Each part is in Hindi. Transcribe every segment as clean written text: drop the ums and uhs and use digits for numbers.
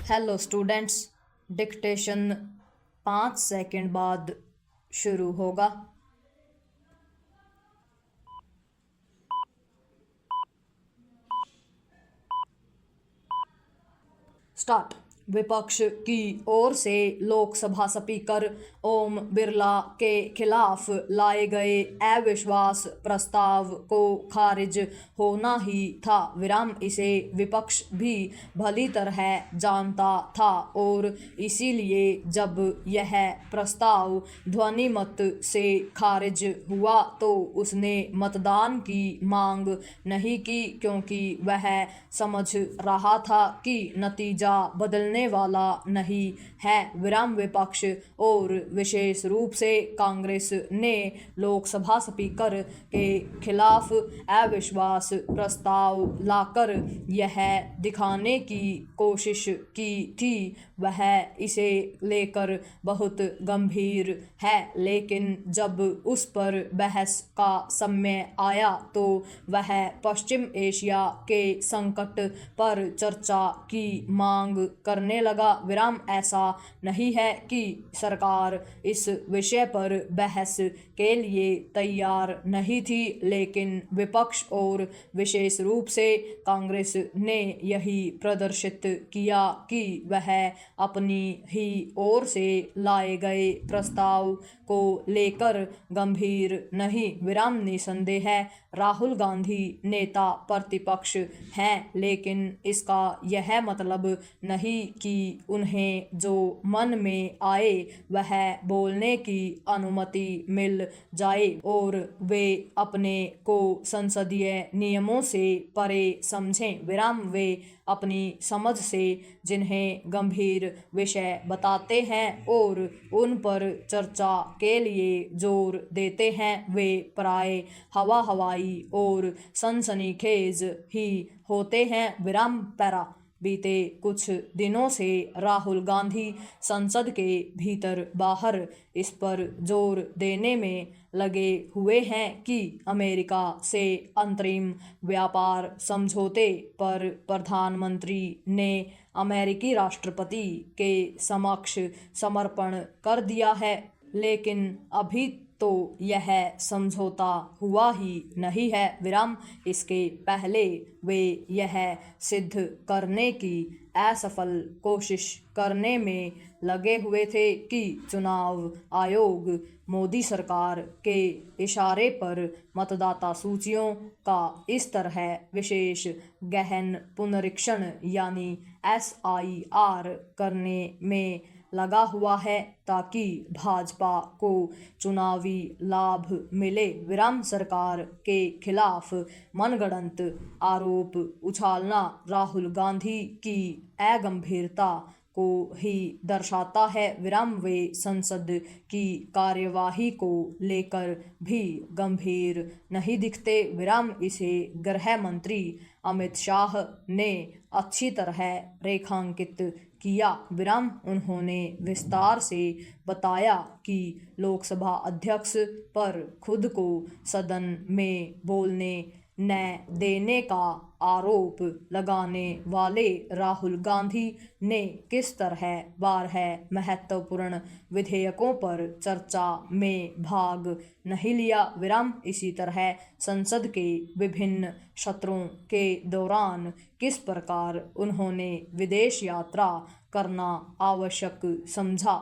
हेलो स्टूडेंट्स, डिक्टेशन 5 सेकंड बाद शुरू होगा। स्टार्ट। विपक्ष की ओर से लोकसभा स्पीकर ओम बिरला के खिलाफ लाए गए अविश्वास प्रस्ताव को खारिज होना ही था। इसे विपक्ष भी भली तरह जानता था और इसीलिए जब यह प्रस्ताव ध्वनिमत से खारिज हुआ तो उसने मतदान की मांग नहीं की, क्योंकि वह समझ रहा था कि नतीजा बदलने वाला नहीं है। विपक्ष और विशेष रूप से कांग्रेस ने लोकसभा स्पीकर के खिलाफ अविश्वास प्रस्ताव लाकर यह दिखाने की कोशिश की थी वह इसे लेकर बहुत गंभीर है, लेकिन जब उस पर बहस का समय आया तो वह पश्चिम एशिया के संकट पर चर्चा की मांग करने लगा। ऐसा नहीं है कि सरकार इस विषय पर बहस के लिए तैयार नहीं थी, लेकिन विपक्ष और विशेष रूप से कांग्रेस ने यही प्रदर्शित किया कि वह अपनी ही ओर से लाए गए प्रस्ताव को लेकर गंभीर नहीं। निसंदेह राहुल गांधी नेता प्रतिपक्ष हैं, लेकिन इसका यह मतलब नहीं कि उन्हें जो मन में आए वह बोलने की अनुमति मिल जाए और वे अपने को संसदीय नियमों से परे समझें। वे अपनी समझ से जिन्हें गंभीर विषय बताते हैं और उन पर चर्चा के लिए जोर देते हैं, वे प्राय हवाई और सनसनीखेज ही होते हैं। पैरा बीते कुछ दिनों से राहुल गांधी संसद के भीतर बाहर इस पर जोर देने में लगे हुए हैं कि अमेरिका से अंतरिम व्यापार समझौते पर प्रधानमंत्री ने अमेरिकी राष्ट्रपति के समक्ष समर्पण कर दिया है, लेकिन अभी तो यह समझौता हुआ ही नहीं है। इसके पहले वे यह सिद्ध करने की असफल कोशिश करने में लगे हुए थे कि चुनाव आयोग मोदी सरकार के इशारे पर मतदाता सूचियों का इस तरह विशेष गहन पुनरीक्षण यानी SIR करने में लगा हुआ है ताकि भाजपा को चुनावी लाभ मिले। सरकार के खिलाफ मनगढ़ंत आरोप उछालना राहुल गांधी की अगंभीरता को ही दर्शाता है। वे संसद की कार्यवाही को लेकर भी गंभीर नहीं दिखते। इसे गृह मंत्री अमित शाह ने अच्छी तरह रेखांकित किया। उन्होंने विस्तार से बताया कि लोकसभा अध्यक्ष पर खुद को सदन में बोलने न देने का आरोप लगाने वाले राहुल गांधी ने किस तरह 12 महत्वपूर्ण विधेयकों पर चर्चा में भाग नहीं लिया। इसी तरह संसद के विभिन्न सत्रों के दौरान किस प्रकार उन्होंने विदेश यात्रा करना आवश्यक समझा।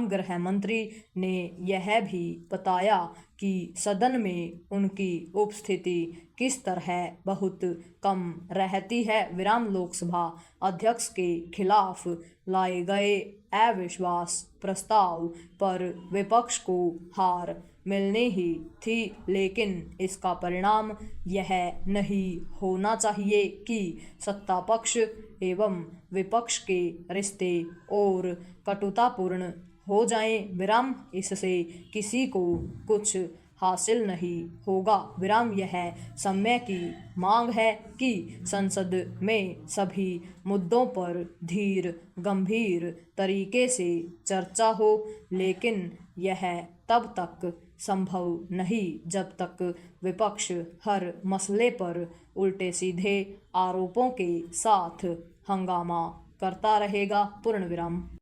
गृह मंत्री ने यह भी बताया कि सदन में उनकी उपस्थिति किस तरह बहुत कम रहती है। लोकसभा अध्यक्ष के खिलाफ लाए गए अविश्वास प्रस्ताव पर विपक्ष को हार मिलनी ही थी, लेकिन इसका परिणाम यह नहीं होना चाहिए कि सत्ता पक्ष एवं विपक्ष के रिश्ते और कटुतापूर्ण हो जाएं। इससे किसी को कुछ हासिल नहीं होगा। यह समय की मांग है कि संसद में सभी मुद्दों पर धीर गंभीर तरीके से चर्चा हो, लेकिन यह तब तक संभव नहीं जब तक विपक्ष हर मसले पर उल्टे सीधे आरोपों के साथ हंगामा करता रहेगा। पूर्ण विराम।